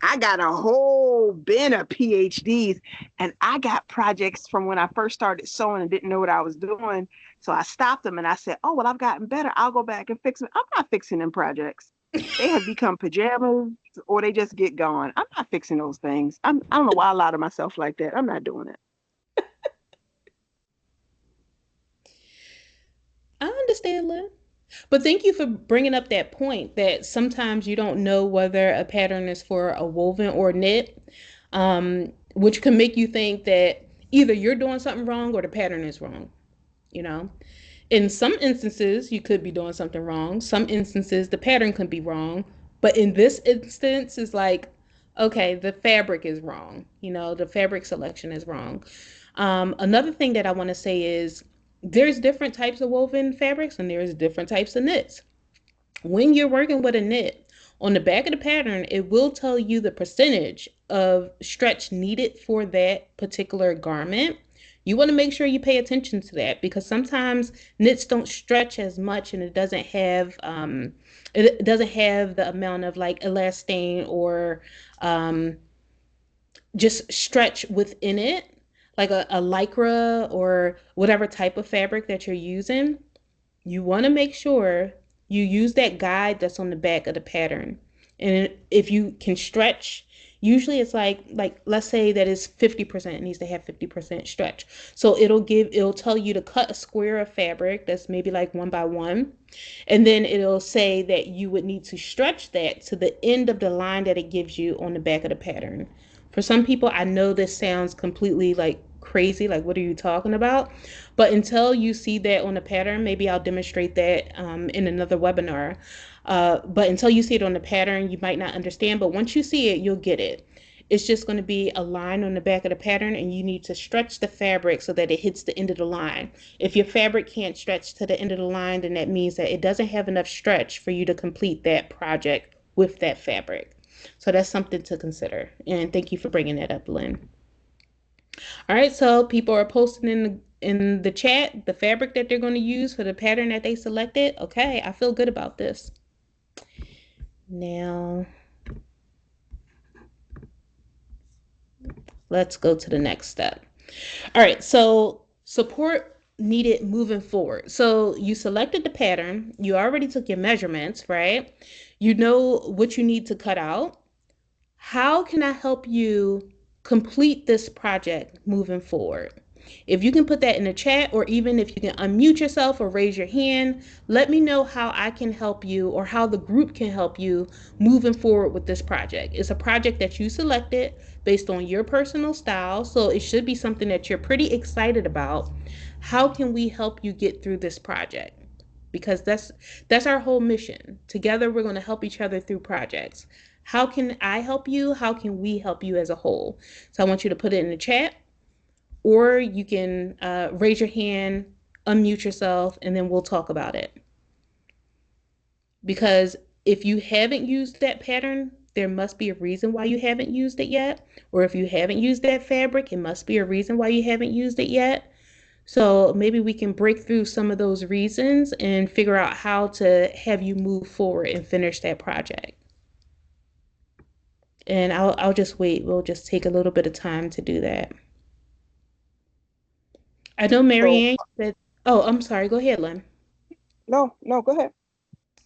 I got a whole bin of PhDs, and I got projects from when I first started sewing and didn't know what I was doing. So I stopped them and I said, "Oh well, I've gotten better. I'll go back and fix them." I'm not fixing them projects. They have become pajamas, or they just get gone. I'm not fixing those things. I don't know why I lie to myself like that. I'm not doing it. I understand, Lynn. But thank you for bringing up that point that sometimes you don't know whether a pattern is for a woven or knit, which can make you think that either you're doing something wrong or the pattern is wrong, you know? In some instances, you could be doing something wrong. Some instances, the pattern could be wrong. But in this instance, it's like, okay, the fabric is wrong. The fabric selection is wrong. Another thing that I want to say is there's different types of woven fabrics and there's different types of knits. When you're working with a knit, on the back of the pattern, it will tell you the percentage of stretch needed for that particular garment. You want to make sure you pay attention to that because sometimes knits don't stretch as much and it doesn't have the amount of like elastane or um, just stretch within it, like a lycra or whatever type of fabric that you're using. You want to make sure you use that guide that's on the back of the pattern. And if you can stretch Usually it's like let's say that it's 50%, it needs to have 50% stretch. So it'll tell you to cut a square of fabric that's maybe like 1 by 1, and then it'll say that you would need to stretch that to the end of the line that it gives you on the back of the pattern. For some people, I know this sounds completely like crazy, like what are you talking about? But until you see that on the pattern, maybe I'll demonstrate that in another webinar. But until you see it on the pattern, you might not understand. But once you see it, you'll get it. It's just going to be a line on the back of the pattern, and you need to stretch the fabric so that it hits the end of the line. If your fabric can't stretch to the end of the line, then that means that it doesn't have enough stretch for you to complete that project with that fabric. So that's something to consider. And thank you for bringing that up, Lynn. All right, so people are posting in the chat the fabric that they're going to use for the pattern that they selected. Okay, I feel good about this. Now, let's go to the next step. All right, so support needed moving forward. So you selected the pattern, you already took your measurements, right? You know what you need to cut out. How can I help you complete this project moving forward? If you can put that in the chat, or even if you can unmute yourself or raise your hand, let me know how I can help you or how the group can help you moving forward with this project. It's a project that you selected based on your personal style, so it should be something that you're pretty excited about. How can we help you get through this project? Because that's our whole mission. Together we're going to help each other through projects. How can I help you? How can we help you as a whole? So I want you to put it in the chat, or you can raise your hand, unmute yourself, and then we'll talk about it. Because if you haven't used that pattern, there must be a reason why you haven't used it yet. Or if you haven't used that fabric, it must be a reason why you haven't used it yet. So maybe we can break through some of those reasons and figure out how to have you move forward and finish that project. And I'll just wait. We'll just take a little bit of time to do that. I know So Marianne said, oh, I'm sorry. Go ahead, Lynn. no, go ahead.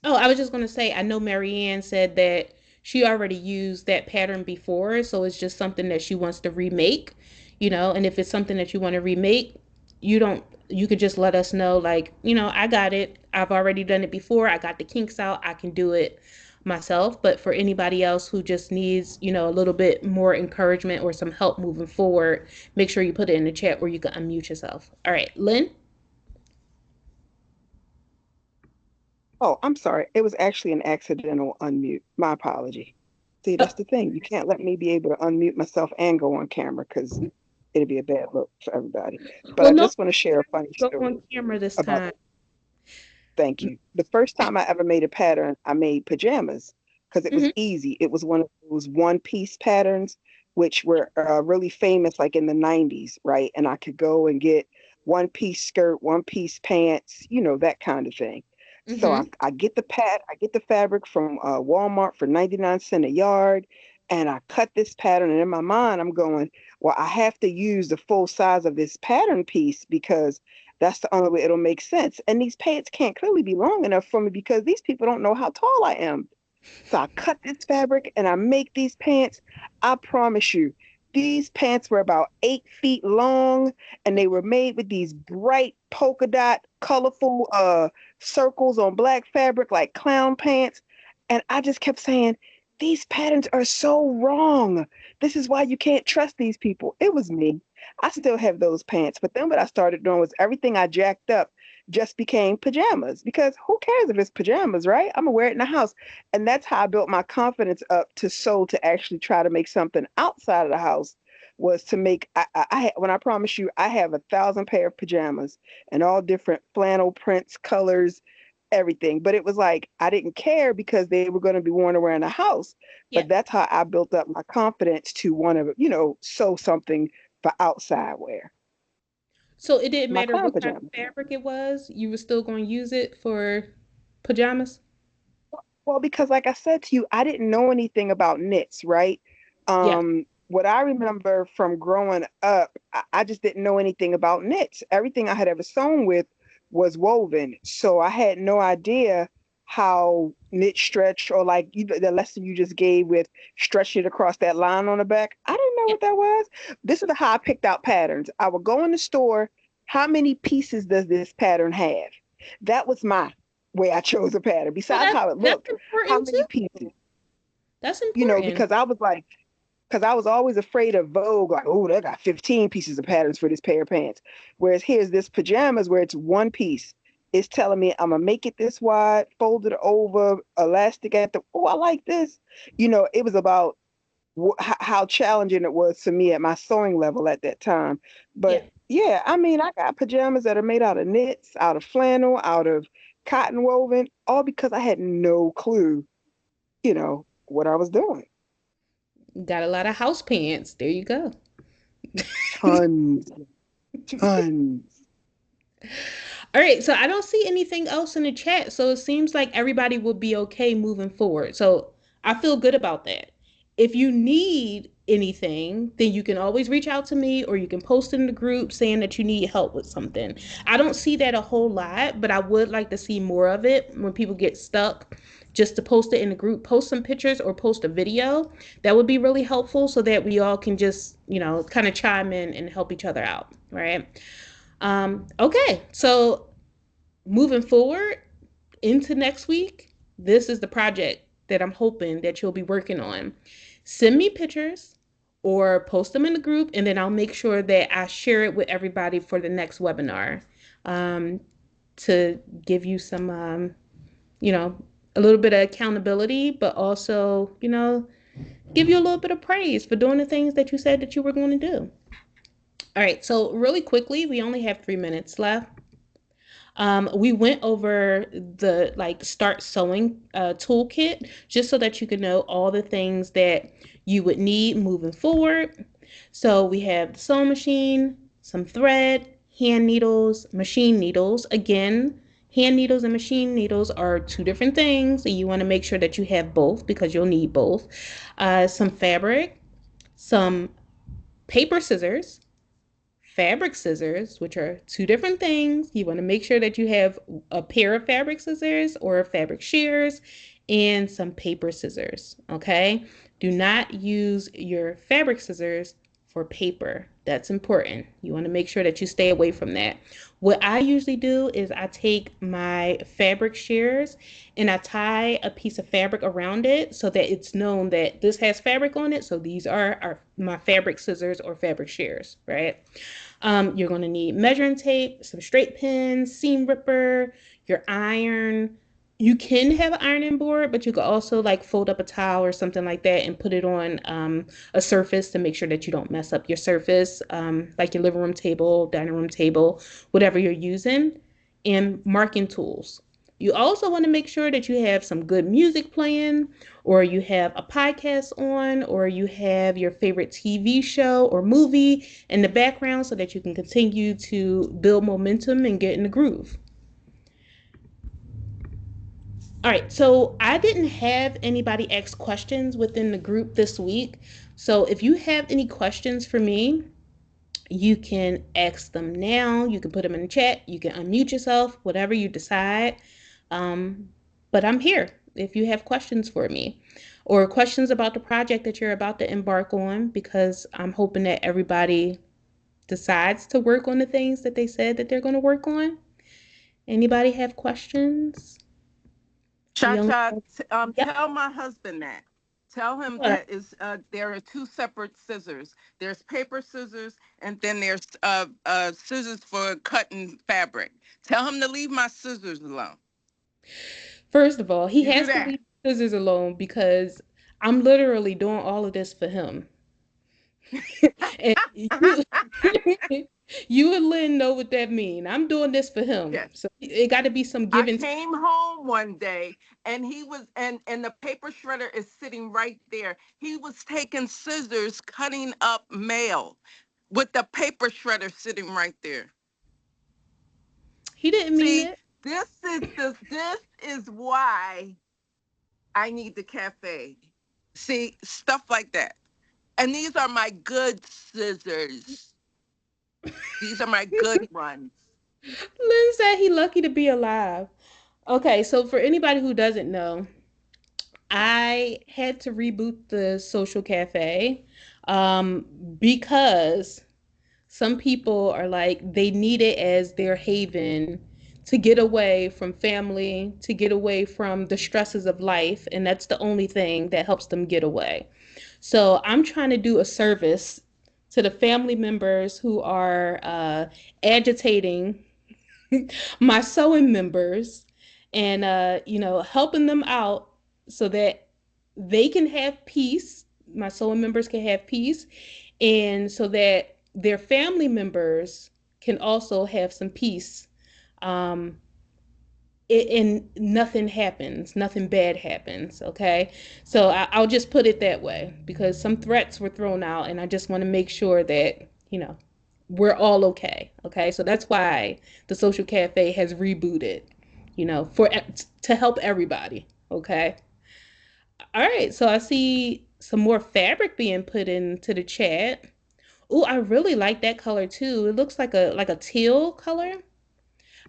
Oh, I was just going to say, I know Marianne said that she already used that pattern before, so it's just something that she wants to remake, and if it's something that you want to remake, you could just let us know, like, I got it. I've already done it before. I got the kinks out. I can do it myself. But for anybody else who just needs, a little bit more encouragement or some help moving forward, make sure you put it in the chat, or you can unmute yourself. All right, Lynn? Oh, I'm sorry. It was actually an accidental unmute. My apology. See, Uh, that's the thing. You can't let me be able to unmute myself and go on camera because it'd be a bad look for everybody. But well, I no, just want to share a funny go on story camera this about time. thank you. The first time I ever made a pattern, I made pajamas because it was Hmm. easy. It was one of those one piece patterns, which were really famous like in the 90s, right? And I could go and get one piece skirt, one piece pants, that kind of thing. So Hmm. I get I get the fabric from Walmart for 99 cents a yard. And I cut this pattern. And in my mind, I'm going, well, I have to use the full size of this pattern piece because that's the only way it'll make sense. And these pants can't clearly be long enough for me because these people don't know how tall I am. So I cut this fabric and I make these pants. I promise you, these pants were about 8 feet long and they were made with these bright polka dot, colorful circles on black fabric like clown pants. And I just kept saying, these patterns are so wrong. This is why you can't trust these people. It was me. I still have those pants. But then what I started doing was everything I jacked up just became pajamas because who cares if it's pajamas, right? I'm gonna wear it in the house. And that's how I built my confidence up to sew to actually try to make something outside of the house was to make when I promise you I have 1,000 pair of pajamas and all different flannel prints, colors, everything. But it was like I didn't care because they were going to be worn around the house. Yeah. But that's how I built up my confidence to want to, sew something for outside wear. So it didn't My matter clown what kind of pajamas. fabric it was, you were still going to use it for pajamas? Well, because like I said to you, I didn't know anything about knits, right? Yeah. What I remember from growing up, I just didn't know anything about knits. Everything I had ever sewn with was woven. So I had no idea how knit stretch, or like the lesson you just gave with stretching it across that line on the back. I didn't know Yeah. what that was. This is how I picked out patterns. I would go in the store. How many pieces does this pattern have? That was my way I chose a pattern. Well, Besides how it that's looked, how important many too. pieces? That's You know, important. because I was like, because I was always afraid of Vogue, like, oh, they got 15 pieces of patterns for this pair of pants. Whereas here's this pajamas where it's one piece. It's telling me I'm gonna make it this wide, fold it over, elastic at the. Oh, I like this. You know, it was about how challenging it was to me at my sewing level at that time. Yeah. But yeah, I mean, I got pajamas that are made out of knits, out of flannel, out of cotton woven, all because I had no clue, what I was doing. Got a lot of house pants. There you go. Tons, tons. All right, so I don't see anything else in the chat, so it seems like everybody will be okay moving forward. So I feel good about that. If you need anything, then you can always reach out to me or you can post in the group saying that you need help with something. I don't see that a whole lot, but I would like to see more of it when people get stuck. Just to post it in the group, post some pictures or post a video. That would be really helpful so that we all can just, kind of chime in and help each other out, right? Okay, so moving forward into next week, this is the project that I'm hoping that you'll be working on. Send me pictures or post them in the group, and then I'll make sure that I share it with everybody for the next webinar um, to give you some, you know, a little bit of accountability, but also, give you a little bit of praise for doing the things that you said that you were going to do. All right, so really quickly, we only have 3 minutes left. We went over the like start sewing toolkit just so that you can know all the things that you would need moving forward. So we have the sewing machine, some thread, hand needles, machine needles. Again, hand needles and machine needles are two different things. So you want to make sure that you have both because you'll need both. Some fabric, some paper scissors, fabric scissors, which are two different things. You want to make sure that you have a pair of fabric scissors or fabric shears and some paper scissors. Okay. Do not use your fabric scissors for paper. That's important. You want to make sure that you stay away from that. What I usually do is I take my fabric shears and I tie a piece of fabric around it so that it's known that this has fabric on it. So these are my fabric scissors or fabric shears, right? You're going to need measuring tape, some straight pins, seam ripper, your iron. You can have an ironing board, but you could also like fold up a towel or something like that and put it on a surface to make sure that you don't mess up your surface, like your living room table, dining room table, whatever you're using, and marking tools. You also want to make sure that you have some good music playing, or you have a podcast on, or you have your favorite TV show or movie in the background so that you can continue to build momentum and get in the groove. All right, so I didn't have anybody ask questions within the group this week. So if you have any questions for me, you can ask them now. You can put them in the chat. You can unmute yourself, whatever you decide. Um, but I'm here if you have questions for me or questions about the project that you're about to embark on, because I'm hoping that everybody decides to work on the things that they said that they're going to work on. Anybody have questions? We only Cha-Cha, yep. tell my husband that. Tell him that is there are two separate scissors. There's paper scissors, and then there's scissors for cutting fabric. Tell him to leave my scissors alone. First of all, he You do has to that. leave scissors alone because I'm literally doing all of this for him. And you, you and Lynn know what that means. I'm doing this for him. Yes. So it got to be some I give and take. came home one day and he was and the paper shredder is sitting right there. He was taking scissors cutting up mail with the paper shredder sitting right there. He didn't mean See, it. this is why I need the cafe. See, stuff like that. And these are my good scissors. These are my good ones. Lynn said he lucky to be alive. Okay, so for anybody who doesn't know, I had to reboot the social cafe um, because some people are like, they need it as their haven to get away from family, to get away from the stresses of life. And that's the only thing that helps them get away. So I'm trying to do a service to the family members who are agitating my sewing members and helping them out so that they can have peace, my sewing members can have peace, and so that their family members can also have some peace. um and nothing happens, nothing bad happens. Okay, so I'll just put it that way because some threats were thrown out, and I just want to make sure that we're all okay. Okay, so that's why the social cafe has rebooted, for to help everybody. Okay, all right. So I see some more fabric being put into the chat. Oh, I really like that color too. It looks like a teal color.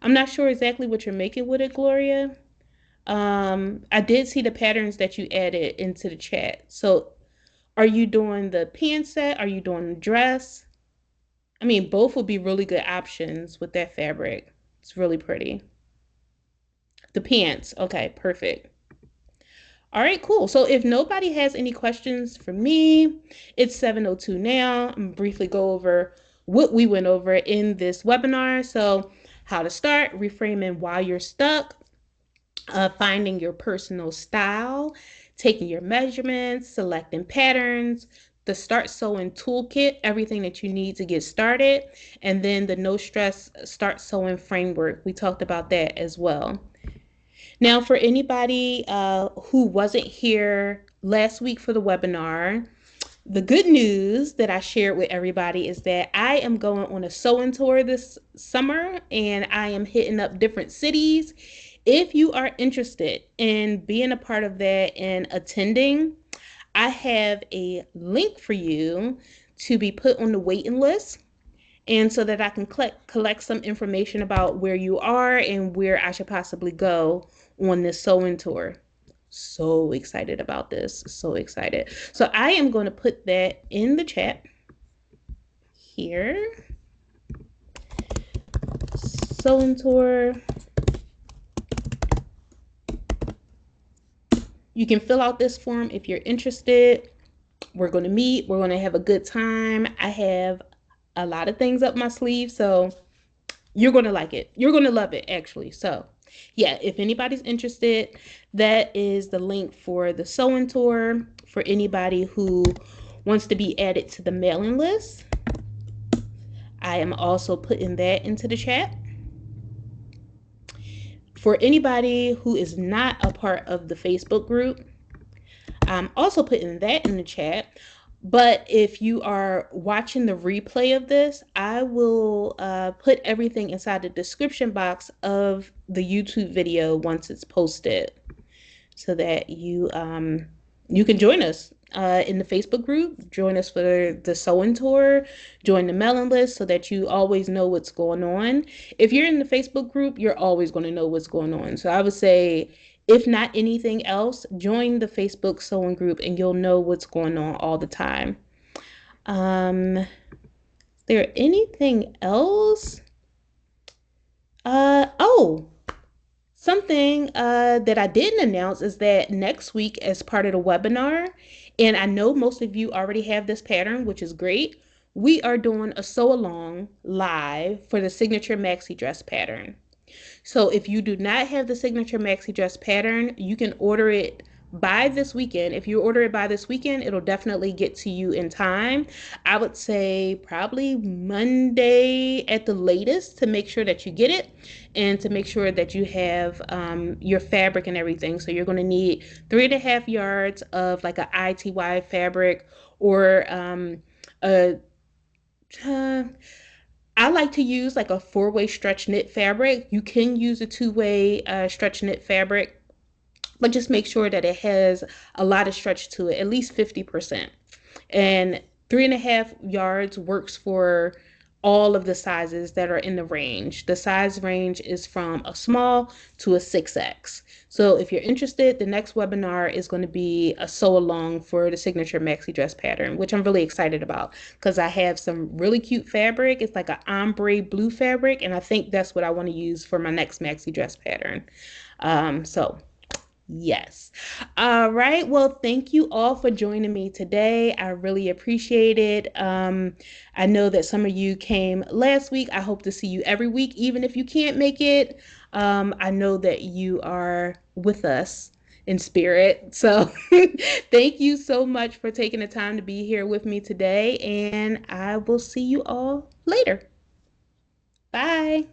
I'm not sure exactly what you're making with it, Gloria. I did see the patterns that you added into the chat. So, are you doing the pant set? Are you doing the dress? I mean, both would be really good options with that fabric. It's really pretty. The pants. Okay, perfect. All right, cool. So if nobody has any questions for me, it's 7:02 now. I'm gonna briefly go over what we went over in this webinar. So, how to start, reframing while you're stuck, finding your personal style, taking your measurements, selecting patterns, the Start Sewing Toolkit, everything that you need to get started, and then the No Stress Start Sewing Framework. We talked about that as well. Now, for anybody who wasn't here last week for the webinar, the good news that I shared with everybody is that I am going on a sewing tour this summer and I am hitting up different cities. If you are interested in being a part of that and attending, I have a link for you to be put on the waiting list, and so that I can collect some information about where you are and where I should possibly go on this sewing tour. So excited about this. So excited. So I am going to put that in the chat here. Sewing tour. You can fill out this form if you're interested. We're going to meet. We're going to have a good time. I have a lot of things up my sleeve, so you're going to like it. You're going to love it, actually. So, yeah, if anybody's interested, that is the link for the sewing tour for anybody who wants to be added to the mailing list. I am also putting that into the chat. For anybody who is not a part of the Facebook group, I'm also putting that in the chat. But if you are watching the replay of this, I will put everything inside the description box of the YouTube video once it's posted, so that you can join us in the Facebook group, join us for the sewing tour, join the mailing list so that you always know what's going on. If you're in the Facebook group, you're always going to know what's going on. So I would say, if not anything else, join the Facebook sewing group and you'll know what's going on all the time. Is there anything else? Oh, something that I didn't announce is that next week, as part of the webinar, and I know most of you already have this pattern, which is great, we are doing a sew along live for the signature maxi dress pattern. So if you do not have the signature maxi dress pattern, you can order it by this weekend. If you order it by this weekend, it'll definitely get to you in time. I would say probably Monday at the latest, to make sure that you get it and to make sure that you have your fabric and everything. So you're going to need 3.5 yards of like a ITY fabric, or a I like to use like a 4-way stretch knit fabric. You can use a 2-way stretch knit fabric, but just make sure that it has a lot of stretch to it, at least 50%. And 3.5 yards works for all of the sizes that are in the range. The size range is from a small to a 6X. So if you're interested, the next webinar is going to be a sew along for the signature maxi dress pattern, which I'm really excited about because I have some really cute fabric. It's like an ombre blue fabric, and I think that's what I want to use for my next maxi dress pattern. So yes. All right. Well, thank you all for joining me today. I really appreciate it. I know that some of you came last week. I hope to see you every week, even if you can't make it. I know that you are with us in spirit. So thank you so much for taking the time to be here with me today. And I will see you all later. Bye.